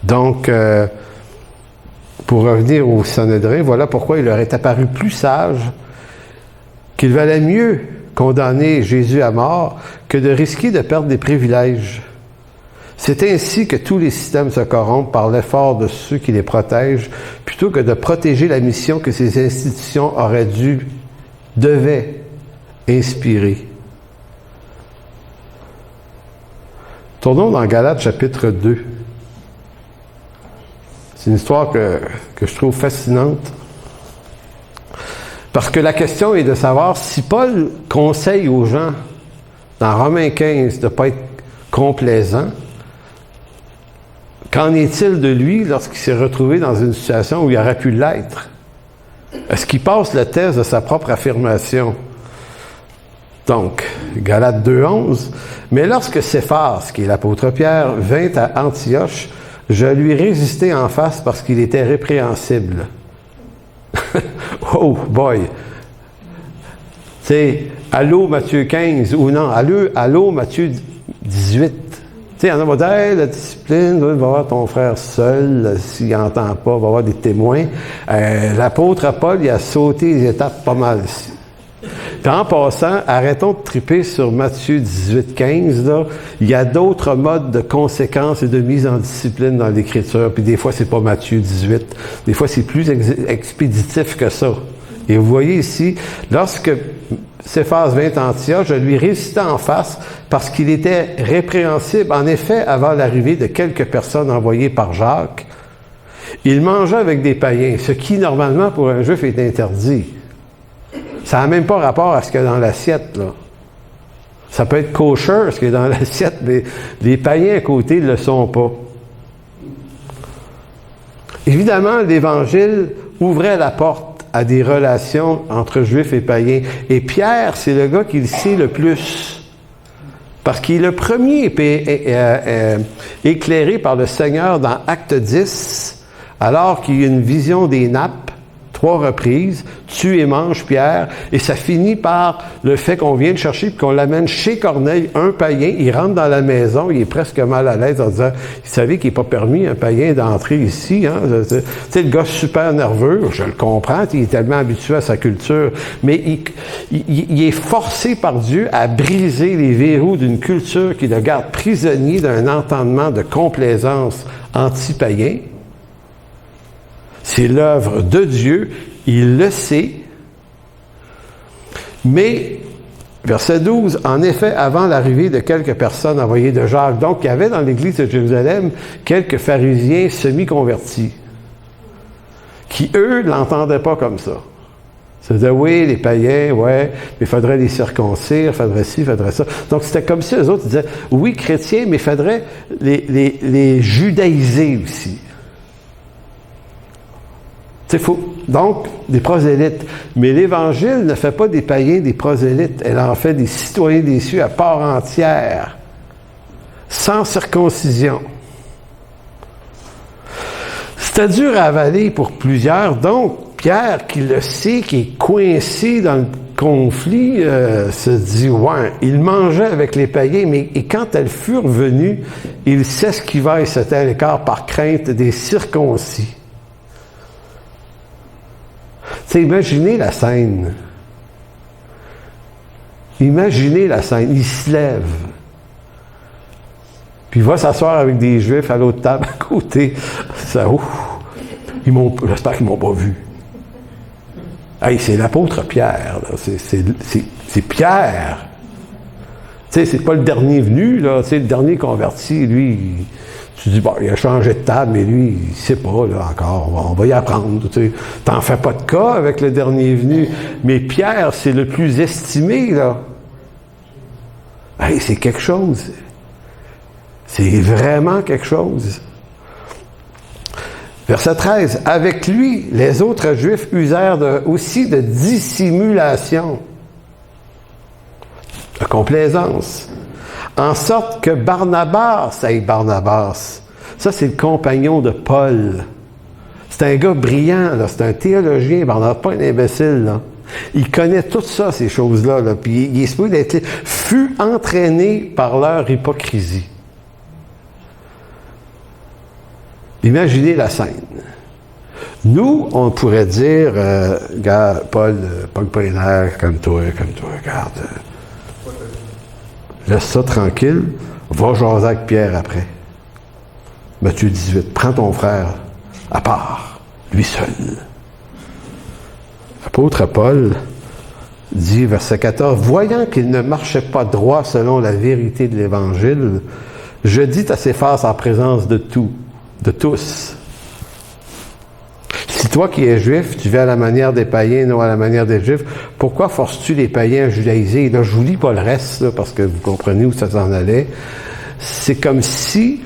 Donc, pour revenir au Sanhédrin, voilà pourquoi il leur est apparu plus sage qu'il valait mieux condamner Jésus à mort que de risquer de perdre des privilèges. C'est ainsi que tous les systèmes se corrompent par l'effort de ceux qui les protègent, plutôt que de protéger la mission que ces institutions devaient inspirer. Tournons dans Galates chapitre 2. C'est une histoire que je trouve fascinante. Parce que la question est de savoir si Paul conseille aux gens, dans Romains 15, de ne pas être complaisant, qu'en est-il de lui lorsqu'il s'est retrouvé dans une situation où il aurait pu l'être? Est-ce qu'il passe le test de sa propre affirmation? Donc, Galates 2.11, « Mais lorsque Céphas, qui est l'apôtre Pierre, vint à Antioche, je lui résistai en face parce qu'il était répréhensible. » Oh boy! Tu sais, allô Matthieu 15, ou non, allô Matthieu 18. Tu sais, il y en a qui vont dire, hey, la discipline, va voir ton frère seul, s'il n'entend pas, va avoir des témoins. L'apôtre Paul, il a sauté les étapes pas mal ici. Puis en passant, arrêtons de triper sur Matthieu 18, 15, là. Il y a d'autres modes de conséquences et de mise en discipline dans l'Écriture. Puis des fois, c'est pas Matthieu 18. Des fois, c'est plus expéditif que ça. Et vous voyez ici, lorsque Céphas vint à Antioche, je lui résistai en face parce qu'il était répréhensible. En effet, avant l'arrivée de quelques personnes envoyées par Jacques, il mangeait avec des païens, ce qui, normalement, pour un Juif, est interdit. Ça n'a même pas rapport à ce qu'il y a dans l'assiette, là. Ça peut être kosher, ce qui est dans l'assiette, mais les païens à côté ne le sont pas. Évidemment, l'Évangile ouvrait la porte à des relations entre Juifs et païens. Et Pierre, c'est le gars qui le sait le plus. Parce qu'il est le premier éclairé par le Seigneur dans Acte 10, alors qu'il y a une vision des nappes, 3 reprises, tue et mange Pierre, et ça finit par le fait qu'on vient le chercher et qu'on l'amène chez Corneille, un païen, il rentre dans la maison, il est presque mal à l'aise en disant, vous savez qu'il n'est pas permis un païen d'entrer ici, hein? Tu sais, le gars super nerveux, je le comprends, il est tellement habitué à sa culture, mais il est forcé par Dieu à briser les verrous d'une culture qui le garde prisonnier d'un entendement de complaisance anti-païen. C'est l'œuvre de Dieu, il le sait. Mais, verset 12, en effet, avant l'arrivée de quelques personnes envoyées de Jacques, donc il y avait dans l'église de Jérusalem quelques pharisiens semi-convertis, qui, eux, l'entendaient pas comme ça. Ils disaient, oui, les païens, ouais, mais il faudrait les circoncire, il faudrait ci, il faudrait ça. Donc c'était comme si eux autres disaient, oui, chrétiens, mais il faudrait les judaïser aussi. Donc, des prosélytes. Mais l'Évangile ne fait pas des païens des prosélytes. Elle en fait des citoyens des cieux à part entière, sans circoncision. C'était dur à avaler pour plusieurs, donc Pierre, qui le sait, qui est coincé dans le conflit, se dit, ouais, il mangeait avec les païens, mais et quand elles furent venues, il s'esquiva et se tint à l'écart par crainte des circoncis. C'est imaginez la scène. Imaginez la scène. Il se lève. Puis il va s'asseoir avec des Juifs à l'autre table à côté. Ça, j'espère qu'ils ne m'ont pas vu. Hey, c'est l'apôtre Pierre. Là. C'est Pierre. Tu sais, c'est pas le dernier venu, là. Tu sais, le dernier converti, lui, tu dis, bon, il a changé de table, mais lui, il sait pas, là, encore. On va y apprendre. Tu sais. T'en fais pas de cas avec le dernier venu. Mais Pierre, c'est le plus estimé, là. Hey, c'est quelque chose. C'est vraiment quelque chose. Verset 13. Avec lui, les autres Juifs usèrent aussi de dissimulation, de complaisance, en sorte que Barnabas, ça c'est le compagnon de Paul. C'est un gars brillant, là, c'est un théologien, Barnabas, pas un imbécile, là. Il connaît tout ça, ces choses-là, là, puis il est supposé d'être, fut entraîné par leur hypocrisie. Imaginez la scène. Nous, on pourrait dire, regarde, Paul, pogne pas les nerfs, comme toi, regarde. Laisse ça tranquille, va jaser avec Pierre après. Matthieu 18, prends ton frère à part, lui seul. L'apôtre Paul dit, verset 14, « Voyant qu'il ne marchait pas droit selon la vérité de l'Évangile, je dis à ses faces en présence de tous. Si toi qui es juif, tu vis à la manière des païens, non à la manière des juifs, pourquoi forces-tu les païens à judaïser? » Et là, je vous lis pas le reste, là, parce que vous comprenez où ça s'en allait. C'est comme si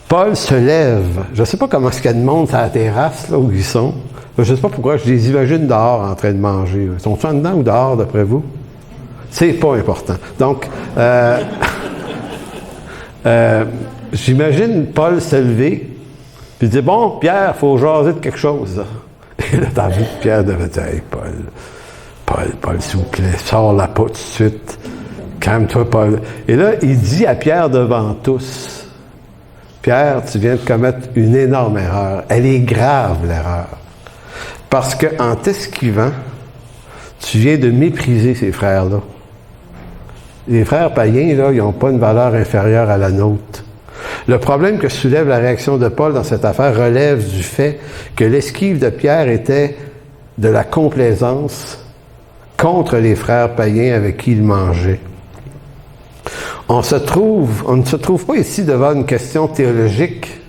Paul se lève. Je ne sais pas comment est-ce qu'il y a de monde sur la terrasse, là, où ils sont. Je ne sais pas pourquoi, je les imagine dehors en train de manger. Ils sont-ils en dedans ou dehors, d'après vous? C'est pas important. Donc, j'imagine Paul se lever, puis il dit, bon, Pierre, il faut jaser de quelque chose. Et là, t'as vu que Pierre devait dire, hey, Paul, s'il vous plaît, sors la pas tout de suite. Calme-toi, Paul. Et là, il dit à Pierre devant tous, Pierre, tu viens de commettre une énorme erreur. Elle est grave, l'erreur. Parce qu'en t'esquivant, tu viens de mépriser ces frères-là. Les frères païens, là, ils n'ont pas une valeur inférieure à la nôtre. Le problème que soulève la réaction de Paul dans cette affaire relève du fait que l'esquive de Pierre était de la complaisance contre les frères païens avec qui il mangeait. On ne se trouve pas ici devant une question théologique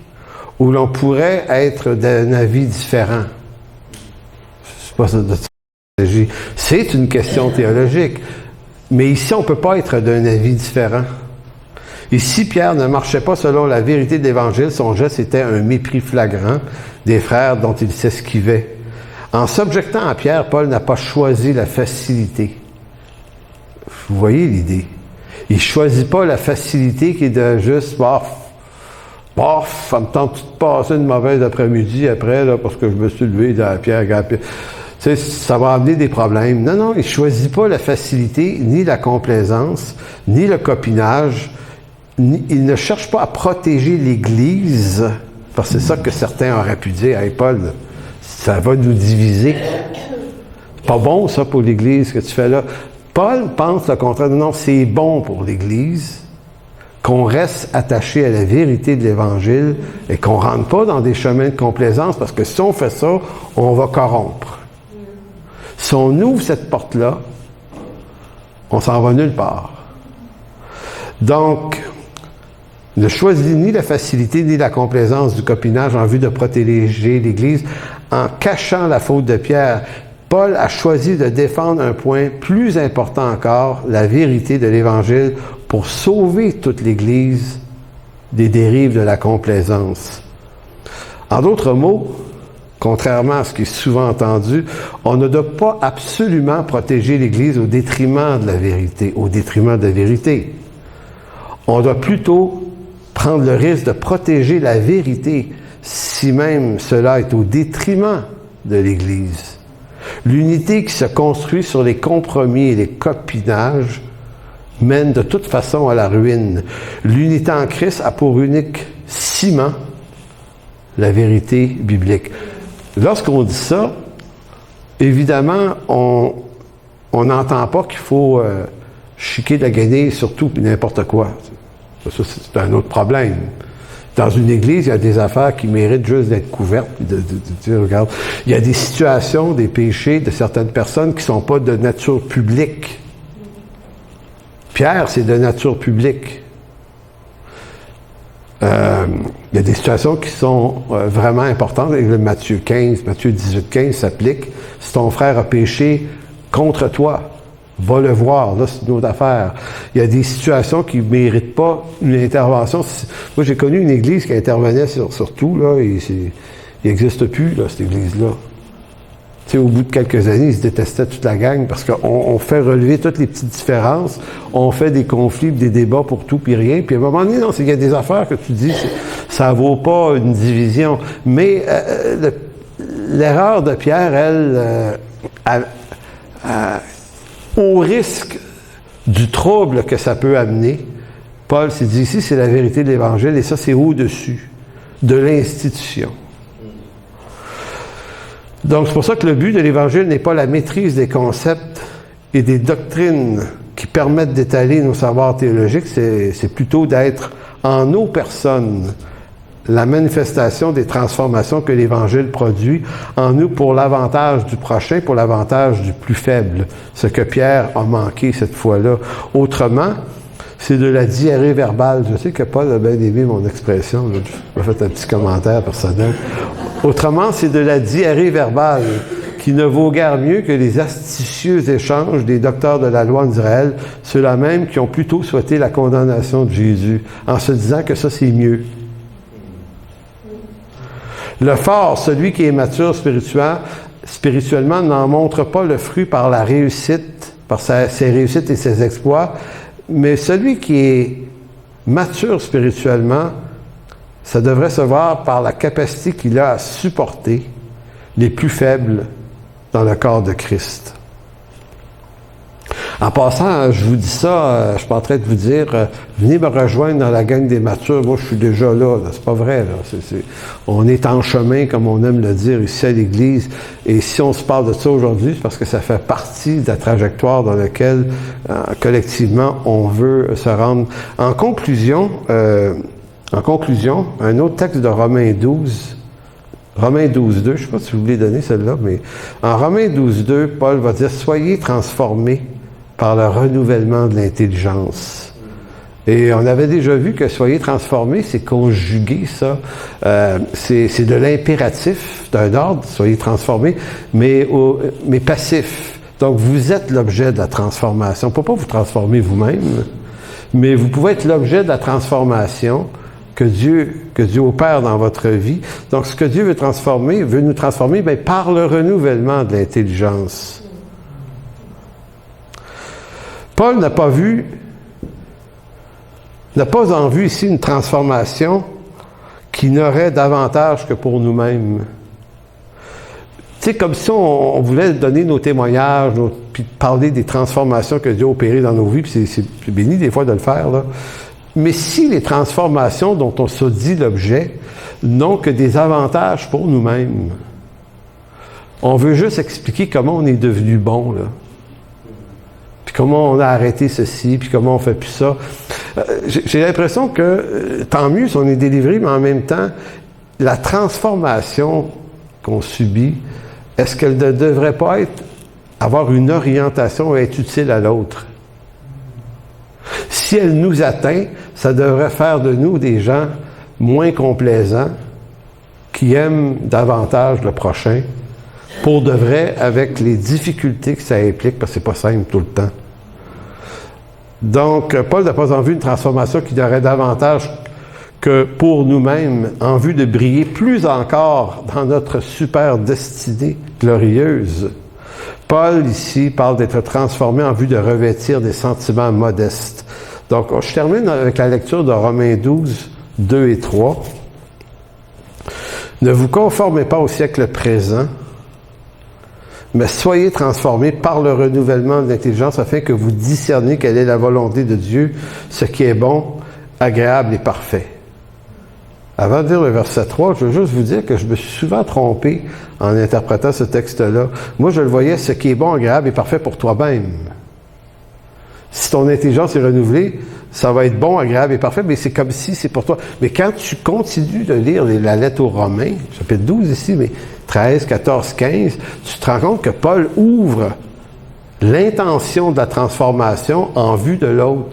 où l'on pourrait être d'un avis différent. C'est pas ça de théologie. C'est une question théologique. Mais ici, on ne peut pas être d'un avis différent. Ici, Pierre ne marchait pas selon la vérité de l'Évangile. Son geste était un mépris flagrant des frères dont il s'esquivait. En s'objectant à Pierre, Paul n'a pas choisi la facilité. Vous voyez l'idée? Il ne choisit pas la facilité qui est de juste, bof, ça me tente de passer une mauvaise après-midi après, là, parce que je me suis levé dans Pierre. Tu sais, ça va amener des problèmes. Non, il ne choisit pas la facilité, ni la complaisance, ni le copinage. Il ne cherche pas à protéger l'Église, parce que c'est ça que certains auraient pu dire. Hey, Paul, ça va nous diviser. C'est pas bon, ça, pour l'Église, que tu fais là. Paul pense le contraire. Non, c'est bon pour l'Église qu'on reste attaché à la vérité de l'Évangile et qu'on ne rentre pas dans des chemins de complaisance, parce que si on fait ça, on va corrompre. Si on ouvre cette porte-là, on s'en va nulle part. Donc, ne choisit ni la facilité ni la complaisance du copinage en vue de protéger l'Église en cachant la faute de Pierre. Paul a choisi de défendre un point plus important encore, la vérité de l'Évangile, pour sauver toute l'Église des dérives de la complaisance. En d'autres mots, contrairement à ce qui est souvent entendu, on ne doit pas absolument protéger l'Église au détriment de la vérité, On doit plutôt prendre le risque de protéger la vérité si même cela est au détriment de l'Église. L'unité qui se construit sur les compromis et les copinages mène de toute façon à la ruine. L'unité en Christ a pour unique ciment la vérité biblique. Lorsqu'on dit ça, évidemment, on n'entend pas qu'il faut chiquer de la guenille sur tout et n'importe quoi. Ça, c'est un autre problème. Dans une église, il y a des affaires qui méritent juste d'être couvertes. Regarde, il y a des situations, des péchés de certaines personnes qui ne sont pas de nature publique. Pierre, c'est de nature publique. Il y a des situations qui sont vraiment importantes. Matthieu 18, 15 s'applique. Si ton frère a péché contre toi, va le voir. Là, c'est une autre affaire. Il y a des situations qui ne méritent pas une intervention. Moi, j'ai connu une église qui intervenait sur tout, là, et il n'existe plus, là, cette église-là. Tu sais, au bout de quelques années, ils se détestaient toute la gang parce qu'on fait relever toutes les petites différences, on fait des conflits, des débats pour tout puis rien, puis à un moment donné, non, il y a des affaires que tu dis, ça vaut pas une division. Mais l'erreur de Pierre, elle, au risque du trouble que ça peut amener, Paul s'est dit ici, c'est la vérité de l'Évangile, et ça, c'est au-dessus de l'institution. Donc, c'est pour ça que le but de l'Évangile n'est pas la maîtrise des concepts et des doctrines qui permettent d'étaler nos savoirs théologiques, c'est plutôt d'être en nos personnes la manifestation des transformations que l'Évangile produit en nous pour l'avantage du prochain, pour l'avantage du plus faible, ce que Pierre a manqué cette fois-là. Autrement, c'est de la diarrhée verbale. Je sais que Paul a bien aimé mon expression, là. Je vais faire un petit commentaire personnel. Autrement, c'est de la diarrhée verbale qui ne vaut guère mieux que les astucieux échanges des docteurs de la loi d'Israël, ceux-là même qui ont plutôt souhaité la condamnation de Jésus, en se disant que ça, c'est mieux. Le fort, celui qui est mature spirituellement, n'en montre pas le fruit par la réussite, par ses réussites et ses exploits, mais celui qui est mature spirituellement, ça devrait se voir par la capacité qu'il a à supporter les plus faibles dans le corps de Christ. En passant, je vous dis ça, je suis pas en train de vous dire, venez me rejoindre dans la gang des matures, moi je suis déjà là, c'est pas vrai, là. On est en chemin, comme on aime le dire ici à l'Église, et si on se parle de ça aujourd'hui, c'est parce que ça fait partie de la trajectoire dans laquelle, collectivement, on veut se rendre. En conclusion, un autre texte de Romains 12, 2, je ne sais pas si je voulais donner celle-là, mais en Romains 12, 2, Paul va dire « Soyez transformés par le renouvellement de l'intelligence. » Et on avait déjà vu que « soyez transformés », c'est conjugué, ça. C'est de l'impératif, d'un ordre, « soyez transformés », mais passif. Donc, vous êtes l'objet de la transformation. On ne peut pas vous transformer vous-même, mais vous pouvez être l'objet de la transformation que Dieu opère dans votre vie. Donc, ce que Dieu veut nous transformer, bien, par le renouvellement de l'intelligence. Paul n'a pas en vue ici une transformation qui n'aurait d'avantage que pour nous-mêmes. Tu sais, comme si on voulait donner nos témoignages, puis parler des transformations que Dieu a opérées dans nos vies, puis c'est béni des fois de le faire, là. Mais si les transformations dont on se dit l'objet n'ont que des avantages pour nous-mêmes, on veut juste expliquer comment on est devenu bon, là. Puis comment on a arrêté ceci, puis comment on fait plus ça. J'ai l'impression que tant mieux si on est délivré, mais en même temps, la transformation qu'on subit, est-ce qu'elle ne devrait pas avoir une orientation et être utile à l'autre? Si elle nous atteint, ça devrait faire de nous des gens moins complaisants, qui aiment davantage le prochain, pour de vrai, avec les difficultés que ça implique, parce que c'est pas simple tout le temps. Donc, Paul n'a pas en vue une transformation qui aurait davantage que pour nous-mêmes, en vue de briller plus encore dans notre super destinée glorieuse. Paul, ici, parle d'être transformé en vue de revêtir des sentiments modestes. Donc, je termine avec la lecture de Romains 12, 2 et 3. Ne vous conformez pas au siècle présent, mais soyez transformés par le renouvellement de l'intelligence afin que vous discerniez quelle est la volonté de Dieu, ce qui est bon, agréable et parfait. Avant de dire le verset 3, je veux juste vous dire que je me suis souvent trompé en interprétant ce texte-là. Moi, je le voyais, ce qui est bon, agréable et parfait pour toi-même. Si ton intelligence est renouvelée, ça va être bon, agréable et parfait, mais c'est comme si c'est pour toi. Mais quand tu continues de lire la lettre aux Romains, chapitre 12 ici, mais 13, 14, 15, tu te rends compte que Paul ouvre l'intention de la transformation en vue de l'autre.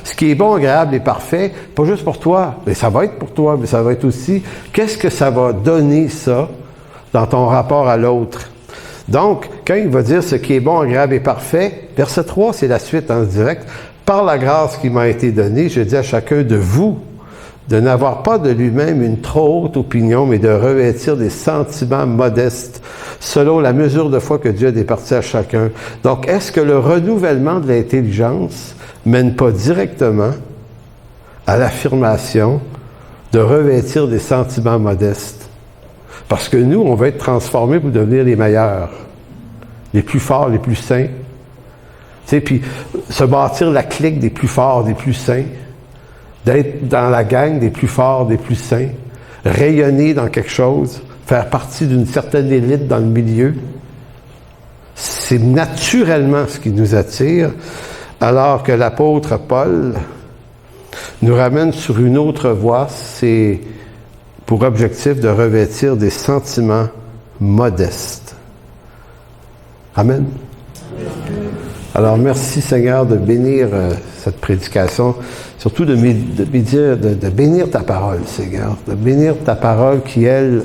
Ce qui est bon, agréable et parfait, pas juste pour toi, mais ça va être pour toi, mais ça va être aussi, qu'est-ce que ça va donner ça dans ton rapport à l'autre? Donc, quand il va dire ce qui est bon, agréable et parfait, verset 3, c'est la suite en direct. Par la grâce qui m'a été donnée, je dis à chacun de vous de n'avoir pas de lui-même une trop haute opinion, mais de revêtir des sentiments modestes, selon la mesure de foi que Dieu a départie à chacun. Donc, est-ce que le renouvellement de l'intelligence mène pas directement à l'affirmation de revêtir des sentiments modestes? Parce que nous, on va être transformés pour devenir les meilleurs, les plus forts, les plus saints. Tu sais, puis se bâtir la clique des plus forts, des plus saints, d'être dans la gang des plus forts, des plus saints, rayonner dans quelque chose, faire partie d'une certaine élite dans le milieu. C'est naturellement ce qui nous attire, alors que l'apôtre Paul nous ramène sur une autre voie, c'est pour objectif de revêtir des sentiments modestes. Amen. Alors, merci Seigneur de bénir cette prédication, surtout de bénir ta parole, Seigneur, de bénir ta parole qui, elle,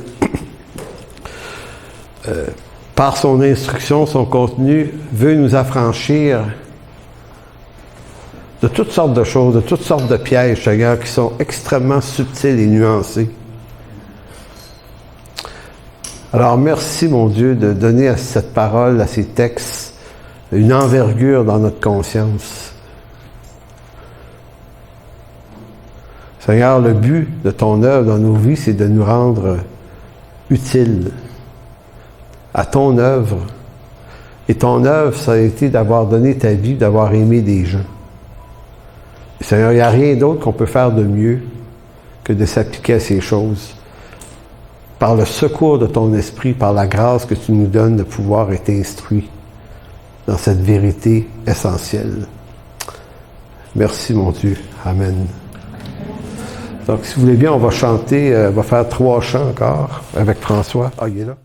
par son instruction, son contenu, veut nous affranchir de toutes sortes de choses, de toutes sortes de pièges, Seigneur, qui sont extrêmement subtils et nuancés. Alors, merci, mon Dieu, de donner à cette parole, à ces textes, une envergure dans notre conscience. Seigneur, le but de ton œuvre dans nos vies, c'est de nous rendre utiles à ton œuvre. Et ton œuvre, ça a été d'avoir donné ta vie, d'avoir aimé des gens. Et Seigneur, il n'y a rien d'autre qu'on peut faire de mieux que de s'appliquer à ces choses. Par le secours de ton esprit, par la grâce que tu nous donnes de pouvoir être instruits dans cette vérité essentielle. Merci, mon Dieu. Amen. Donc, si vous voulez bien, on va chanter, on va faire 3 chants encore avec François. Ah, il est là.